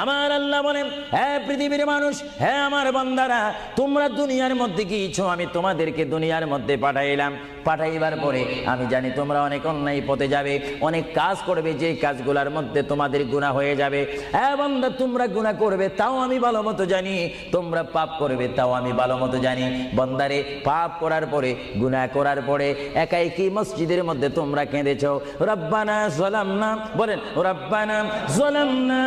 আমার আল্লাহ বলেন, হে পৃথিবীর মানুষ, হে আমার বান্দারা, তোমরা দুনিয়ার মধ্যে গিয়েছো, আমি তোমাদেরকে দুনিয়ার মধ্যে পাঠাইলাম। পাঠাইবার পরে আমি জানি তোমরা অনেক অন্যায় পথে যাবে, অনেক কাজ করবে, যে কাজগুলোর মধ্যে তোমাদের গুনাহ হয়ে যাবে। হে বান্দা, তোমরা গুনাহ করবে তাও আমি ভালো মতো জানি, তোমরা পাপ করবে তাও আমি ভালো মতো জানি। বান্দারে, পাপ করার পরে, গুনাহ করার পরে একাই কি মসজিদের মধ্যে তোমরা কেঁদেছো, রব্বানা যালামনা, বলেন রব্বানা যালামনা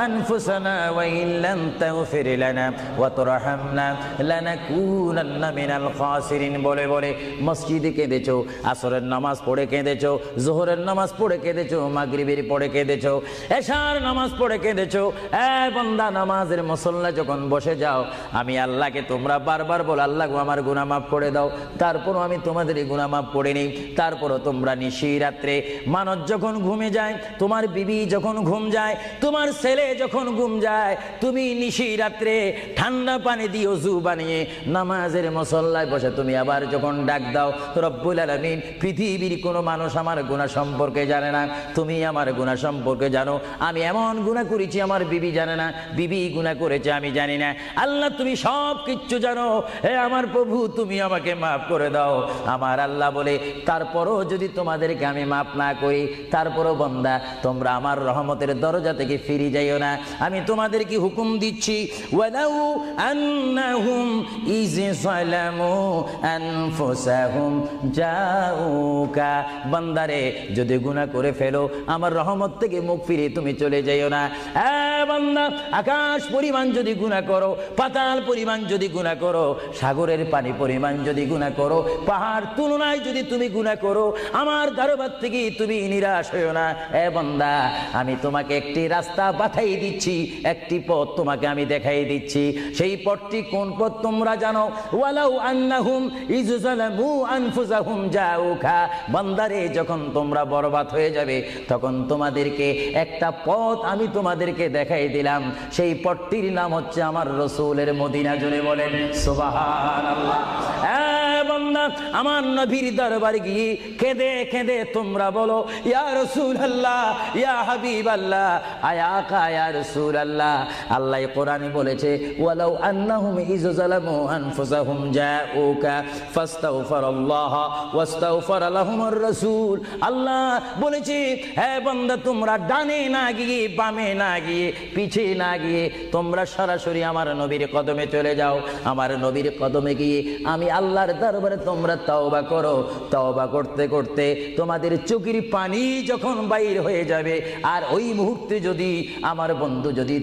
আনফুসানা ওয়া ইল্লাম তাগফির লানা ওয়া তারহামনা লানাকুনান্না মিনাল খাসিরিন বলে বলে মসজিদে কেঁদেছো, আসরের নামাজ পড়ে কেঁদেছো, যোহরের নামাজ পড়ে কেঁদেছো, মাগরিবের পড়ে কেঁদেছো, এশার নামাজ পড়ে কেঁদেছো। এ বান্দা, নামাজের মুসল্লা যখন বসে যাও, আমি আল্লাহকে তোমরা বারবার বল, আল্লাহ গো আমার গুনাহ মাফ করে দাও। তারপরও আমি তোমাদের গুনাহ মাফ করে নিই। তারপরও তোমরা নিশি রাত্রে, মানুষ যখন ঘুমে যায়, তোমার বিবি যখন ঘুম যায়, তোমার ছেলে যখন ঘুম যায়, তুমি নিশি রাত্রে ঠান্ডা পানি দিয়ে ওযু বানিয়ে নামাজের মুসল্লায় বসে তুমি আবার যখন ডাক দাও, রব্বুল আলামিন, পৃথিবীর কোনো মানুষ আমার গুনাহ সম্পর্কে জানে না, তুমি আমার গুনাহ সম্পর্কে জানো। আমি এমন গুনাহ করেছি আমার বিবি জানে না, বিবি গুনাহ করেছে আমি জানি না। আল্লাহ, তুমি সব কিচ্ছু জানো। হে আমার প্রভু, তুমি আমাকে মাফ করে দাও। আমার আল্লাহ বলে, তারপরও যদি তোমাদেরকে আমি মাফ না করি, তারপরও বান্দা, তোমরা আমার রহমতের দরজা থেকে ফিরে যাইও না। আমি তোমাদেরকে হুকুম দিচ্ছি, ওয়ালাউ আন্নাহুম ইয যালামু আনফুসাহুম জাউকা, বান্দারে, যদি গুনাহ করে ফেলো, আমার রহমত থেকে মুখ ফিরে তুমি চলে যাইও না। বান্দা, আকাশ পরিমাণ যদি গুনাহ করো, পাতাল পরিমাণ যদি গুনাহ করো, সাগরের পানি পরিমাণ যদি গুনাহ করো, পাহাড় তুলনায় যদি তুমি গুনাহ করো, আমার দরবার থেকে তুমি নিরাশ হইও না। বান্দা, আমি তোমাকে একটি রাস্তা পাঠাই দিচ্ছি, একটি পথ তোমাকে আমি দেখাই দিচ্ছি। সেই পথটি কোন পথ তোমরা জানো? ওয়ালাউ আন্নাহুম ইয যালামু আনফুসাহুম জাউকা, বান্দারে, যখন তোমরা বরবাদ হয়ে যাবে, তখন তোমাদেরকে একটা পথ আমি তোমাদেরকে দেখাই দিলাম। সেই পথটির নাম হচ্ছে আমার রাসূলের মদিনা। জোরে বলেন সুবহানাল্লাহ। বান্দা, আমার নবীর দরবারে গিয়ে কেঁদে কেঁদে তোমরা বলো, ইয়া রাসূলুল্লাহ, ইয়া হাবিবাল্লাহ, আয়াকা ইয়া রাসূলুল্লাহ। আল্লাহ কোরআনে বলেছে, ওয়ালাউ আন্নাহুম ইয যালামু আনফুসাহুম জাউকা ফাস্তাগফিরুল্লাহ ওয়াস্তাগফার লাহুমুর রাসূল। আল্লাহ বলেছে, হে বান্দা, তোমরা ডানে না গিয়ে, বামে না গিয়ে, পিছে না গিয়ে, তোমরা সরাসরি আমার নবীর কদমে চলে যাও। আমার নবীর কদমে গিয়ে আমি আল্লাহর দরবারে তোমরা তওবা করো। তওবা করতে করতে তোমাদের চোখের পানি যখন বাইর হয়ে যাবে, আর ওই মুহূর্তে যদি আমার বন্ধু যদি